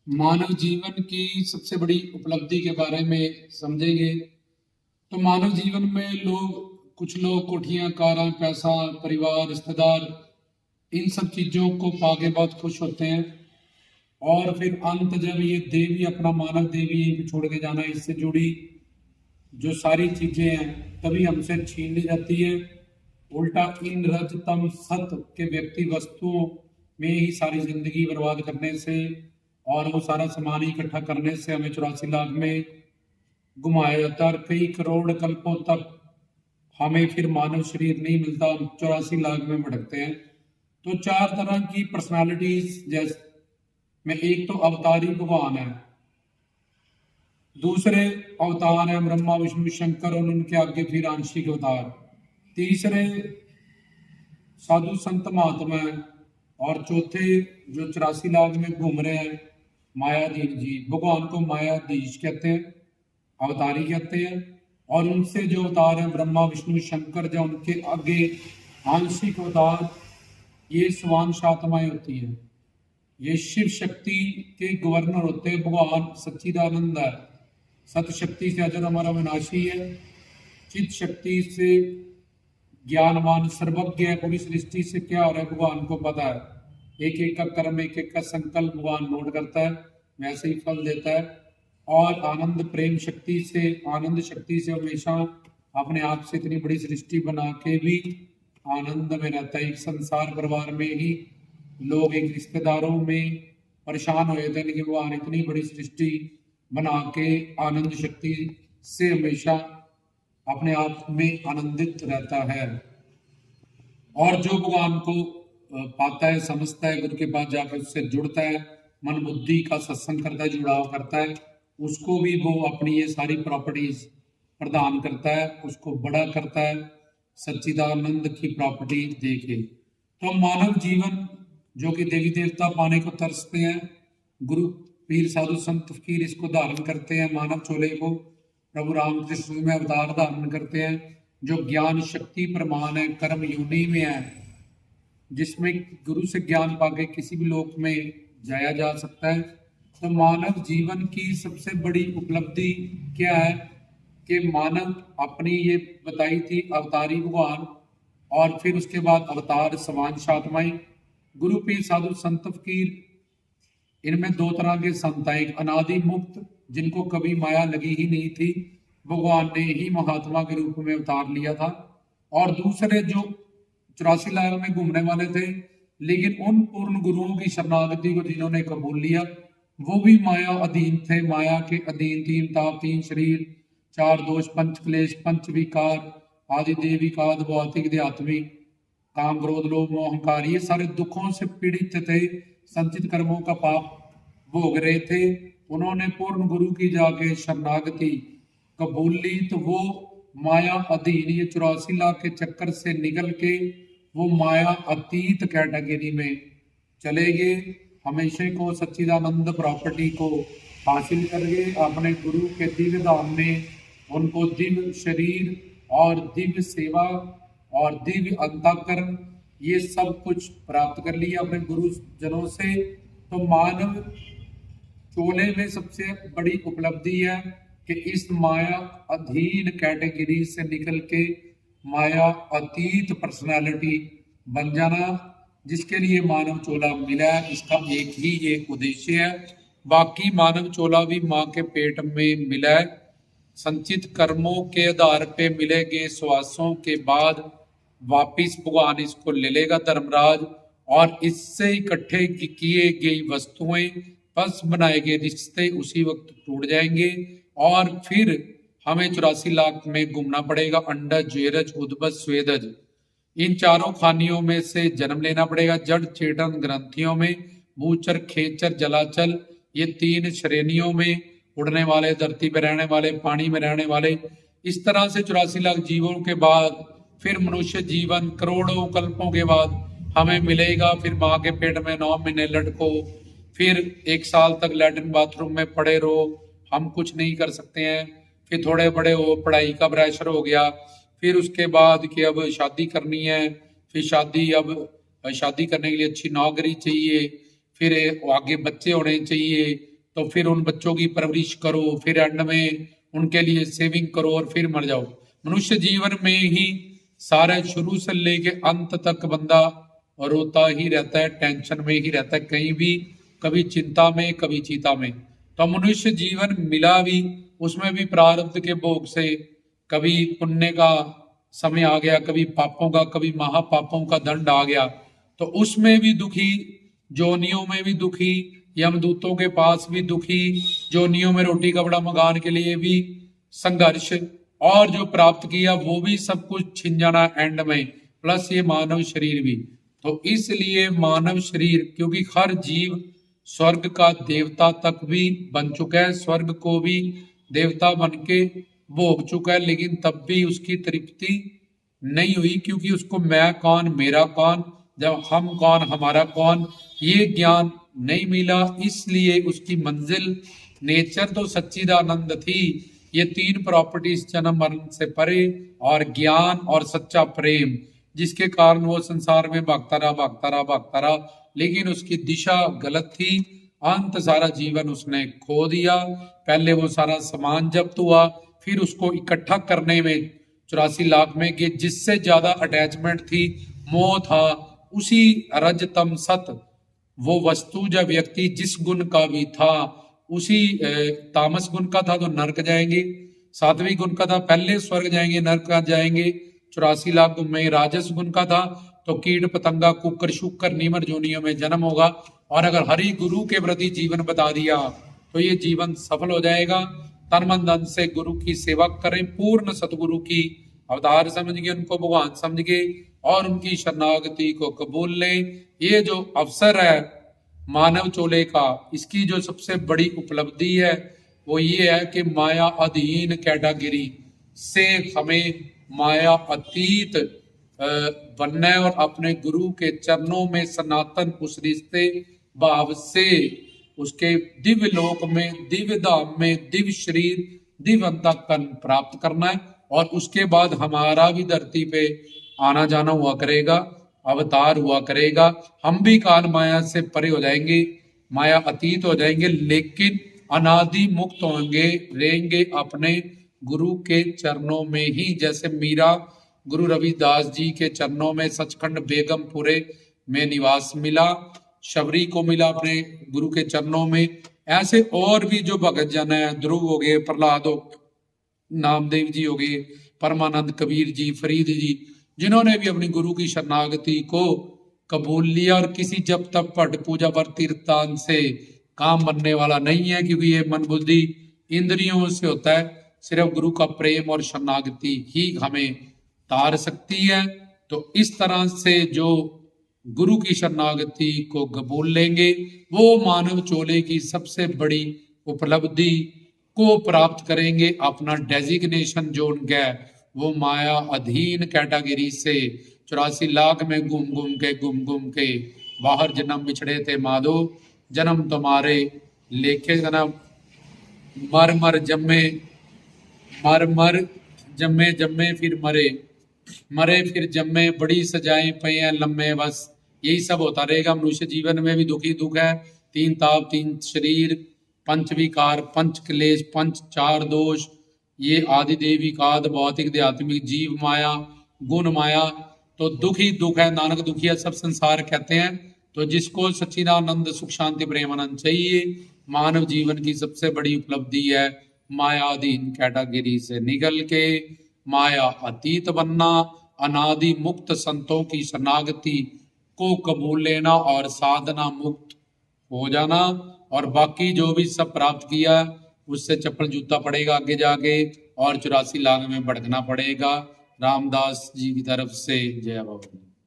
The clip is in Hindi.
मानव जीवन की सबसे बड़ी उपलब्धि के बारे में समझेंगे तो मानव जीवन में कुछ लोग कोठियां, कारां, पैसा, परिवार, रिश्तेदार, इन सब चीजों को पाके बहुत खुश होते हैं। और फिर अंत जब ये देवी अपना मानव देवी यहीं पे छोड़ के जाना है, इससे जुड़ी जो सारी चीजें हैं तभी हमसे छीन ली जाती है। उल्टा इन रज तम सत के व्यक्ति वस्तुओं में ही सारी जिंदगी बर्बाद करने से और वो सारा सामान इकट्ठा करने से हमें 84 लाख में घुमाया जाता है और कई करोड़ कल्पों तक हमें फिर मानव शरीर नहीं मिलता, हम 84 लाख में भटकते हैं। तो चार तरह की पर्सनालिटीज जैसे में एक तो अवतारी भगवान है, दूसरे अवतार है ब्रह्मा विष्णु शंकर और उनके आगे फिर आंशिक अवतार, तीसरे साधु संत महात्मा है और चौथे जो 84 लाख में घूम रहे हैं मायाधीश जी। भगवान को मायाधीश कहते हैं, अवतारी कहते हैं। और उनसे जो अवतार है ब्रह्मा विष्णु शंकर, जो उनके आगे आंशिक अवतार, ये स्वांश आत्माएं होती हैं। ये शिव शक्ति के गवर्नर होते हैं। भगवान सच्चिदानंद है, सत शक्ति से अजर हमारा विनाशी है, चित शक्ति से ज्ञानवान सर्वज्ञ है। पूरी सृष्टि से क्या हो रहा है भगवान को पता है। एक एक का कर्म, एक एक का संकल्प भगवान नोट करता है, वैसे ही फल देता है। और आनंद प्रेम शक्ति से, आनंद शक्ति से हमेशा अपने आप से इतनी बड़ी सृष्टि बना के भी आनंद में रहता है। एक संसार परिवार में ही लोग एक रिश्तेदारों में परेशान हो जाते हैं कि भगवान इतनी बड़ी सृष्टि बना के आनंद शक्ति से हमेशा अपने आप में आनंदित रहता है। और जो भगवान को पाता है, समझता है, गुरु के पास जाकर उससे जुड़ता है, मन बुद्धि का सत्संग करता है, जुड़ाव करता है, उसको भी वो अपनी ये सारी प्रॉपर्टीज प्रदान करता है, उसको बड़ा करता है सच्चिदानंद की प्रॉपर्टी देके। तो मानव जीवन जो कि देवी देवता पाने को तरसते हैं, गुरु पीर साधु संत फकीर इसको धारण करते हैं, मानव चोले को प्रभु रामकृष्ण में अवतार धारण करते हैं। जो ज्ञान शक्ति प्रमाण है, कर्म योनि में है, जिसमें गुरु से ज्ञान पाके किसी भी लोक में जाया जा सकता है। तो मानव जीवन की सबसे बड़ी उपलब्धि क्या है कि मानव अपनी ये बताई थी अवतारी भगवान और फिर उसके बाद अवतार स्वांश आत्माएं, गुरु पीर साधु संत फकीर, इनमें दो तरह के संत हैं। एक अनादि मुक्त, जिनको कभी माया लगी ही नहीं थी, भगवान ने ही महात्मा के रूप में अवतार लिया था। और दूसरे जो 84 लाख में घूमने वाले थे, लेकिन उन पूर्ण गुरुओं की शरणागति को जिन्होंने कबूल लिया, वो भी माया अधीन थे। माया के अधीन तीन ताप, तीन शरीर, चार दोष, पंच क्लेश, पंच विकार, आदि देवी का भौतिक आध्यात्मिक, काम क्रोध लोभ मोह अहंकार, ये सारे दुखों से पीड़ित थे, संचित कर्मों का पाप भोग रहे थे। उन्होंने पूर्ण गुरु की जाके शरणागति कबूल ली, तो वो माया अधीन ये 84 लाख के चक्कर से निकल के वो माया अतीत कैटेगरी में चले गए। हमेशा को सच्चिदानंद प्रॉपर्टी को हासिल कर गए। अपने गुरु के दिव्य धाम में उनको दिव्य शरीर और दिव्य सेवा और दिव्य अंतःकरण, ये सब कुछ प्राप्त कर लिया अपने गुरुजनों से। तो मानव चोले में सबसे बड़ी उपलब्धि है कि इस माया अधीन कैटेगरी से निकल के माया अतीत पर्सनालिटी बन जाना, जिसके लिए मानव चोला मिला है। इसका एक ही ये उद्देश्य है। बाकी मानव चोला भी माँ के पेट में मिला है। संचित कर्मों के आधार पे मिले गए श्वासों के बाद वापिस भगवान इसको ले लेगा धर्मराज, और इससे इकट्ठे किए गई वस्तुएं, बस बनाए गए रिश्ते उसी वक्त टूट जाएंगे और फिर हमें 84 लाख में घूमना पड़ेगा। अंडज, ज्वेरज, उद्भज, स्वेदज, इन चारों खानियों में से जन्म लेना पड़ेगा। जड़ चेतन ग्रंथियों में, भूचर, खेचर, जलाचल, ये तीन श्रेणियों में, उड़ने वाले, धरती में रहने वाले, पानी में रहने वाले, इस तरह से 84 लाख जीवों के बाद फिर मनुष्य जीवन करोड़ों कल्पों के बाद हमें मिलेगा। फिर माँ के पेट में 9 महीने लटको, फिर 1 साल तक लैट्रिन बाथरूम में पड़े रहो, हम कुछ नहीं कर सकते हैं। फिर थोड़े बड़े हो, पढ़ाई का प्रेशर हो गया, फिर उसके बाद कि अब शादी करनी है, फिर शादी करने के लिए अच्छी नौकरी चाहिए, फिर आगे बच्चे होने चाहिए, तो फिर उन बच्चों की परवरिश करो, फिर एंड में उनके लिए सेविंग करो और फिर मर जाओ। मनुष्य जीवन में ही सारे शुरू से लेके अंत तक बंदा रोता ही रहता है, टेंशन में ही रहता है, कहीं भी कभी चिंता में कभी चीता में। तो मनुष्य जीवन मिला भी, उसमें भी प्रारब्ध के भोग से कभी पुण्य का समय आ गया, कभी पापों का, कभी महापापों का दंड आ गया, तो उसमें भी दुखी, जोनियों में भी दुखी, यमदूतों के पास भी दुखी, जोनियों में रोटी कपड़ा मकान के लिए भी संघर्ष, और जो प्राप्त किया वो भी सब कुछ छिन जाना एंड में, प्लस ये मानव शरीर भी। तो इसलिए मानव शरीर, क्योंकि हर जीव स्वर्ग का देवता तक भी बन चुका है, स्वर्ग को भी देवता बन के भोग चुका है, लेकिन तब भी उसकी तृप्ति नहीं हुई, क्योंकि उसको मैं कौन मेरा कौन, जब हम कौन हमारा कौन, ये ज्ञान नहीं मिला। इसलिए उसकी मंजिल, नेचर तो सच्चिदानंद थी, ये तीन प्रॉपर्टीज जन्म मरण से परे, और ज्ञान और सच्चा प्रेम, जिसके कारण वो संसार में भागता रहा, लेकिन उसकी दिशा गलत थी। अंत सारा जीवन उसने खो दिया। पहले वो सारा सामान जब्त हुआ, फिर उसको इकट्ठा करने में 84 लाख में कि जिससे ज्यादा अटैचमेंट थी, मोह था, उसी रजतम सत, वो वस्तु या व्यक्ति जिस गुण का भी था, उसी तामस गुण का था तो नरक जाएंगे, सात्विक गुण का था पहले स्वर्ग जाएंगे, नरक जाएंगे। 84 लाख में राजस गुण का था तो कीट पतंगा कुकर शुकर नीमर जोनियों में जन्म होगा। और अगर हरि गुरु के प्रति जीवन बता दिया तो ये जीवन सफल हो जाएगा। तन मन धन से गुरु की सेवा करें, पूर्ण सतगुरु की अवतार समझ के, उनको भगवान समझ के, और उनकी शरणागति को कबूल लें। ये जो अवसर है मानव चोले का, इसकी जो सबसे बड़ी उपलब्धि है वो ये है कि माया अधीन कैटेगरी से हमें माया अतीत बनना है, और अपने गुरु के चरणों में सनातन उस रिश्ते भाव से उसके दिव्य लोक में, दिव्य धाम में, दिव्य शरीर, दिव्य अंतःकरण प्राप्त करना है। और उसके बाद हमारा भी धरती पे आना जाना हुआ करेगा, अवतार हुआ करेगा। हम भी काल माया से परे हो जाएंगे, माया अतीत हो जाएंगे, लेकिन अनादि मुक्त होंगे, रहेंगे अपने गुरु के चरणों में ही। जैसे मीरा गुरु रविदास जी के चरणों में सचखंड बेगमपुरे में निवास मिला, शबरी को मिला अपने गुरु के चरणों में, ऐसे और भी जो भगत जन है, ध्रुव हो गए, प्रहलाद हो, नामदेव जी हो गए, परमानंद, कबीर जी, फरीद जी, जिन्होंने भी अपनी गुरु की शरणागति को कबूल लिया। और किसी जब तक पट पूजा पर तीर्थान से काम बनने वाला नहीं है, क्योंकि ये मन बुद्धि इंद्रियों से होता है। सिर्फ गुरु का प्रेम और शरणागति ही हमें तार सकती है। तो इस तरह से जो गुरु की शरणागति को कबूल लेंगे, वो मानव चोले की सबसे बड़ी उपलब्धि को प्राप्त करेंगे। अपना डेजिग्नेशन जो उनका है वो माया अधीन कैटेगरी से 84 लाख में घूम घूम के बाहर जन्म बिछड़े थे माधो, जन्म तुम्हारे लेखे जन्म, मर मर जम्मे, मर मर जम्मे जम्मे फिर मरे, मरे फिर जम्मे, बड़ी सजाएं पे हैं लम्बे, बस यही सब होता रहेगा। मनुष्य जीवन में भी दुखी दुख है, तीन ताप, तीन शरीर, पंच विकार, पंच क्लेश, पंच चार दोष, ये आदि देवी काद, भौतिक आध्यात्मिक, जीव माया, गुण माया, तो दुख ही दुख है। नानक दुखिया सब संसार कहते हैं। तो जिसको सच्चिदानंद सुख शांति प्रेम आनंद चाहिए, मानव जीवन की सबसे बड़ी उपलब्धि है मायाधीन कैटेगरी से निकल के माया अतीत बनना, अनादि मुक्त संतों की शरणागति को कबूल लेना और साधना मुक्त हो जाना। और बाकी जो भी सब प्राप्त किया उससे चप्पल जूता पड़ेगा आगे जाके, और 84 लाख में भटकना पड़ेगा। रामदास जी की तरफ से जय बाबा।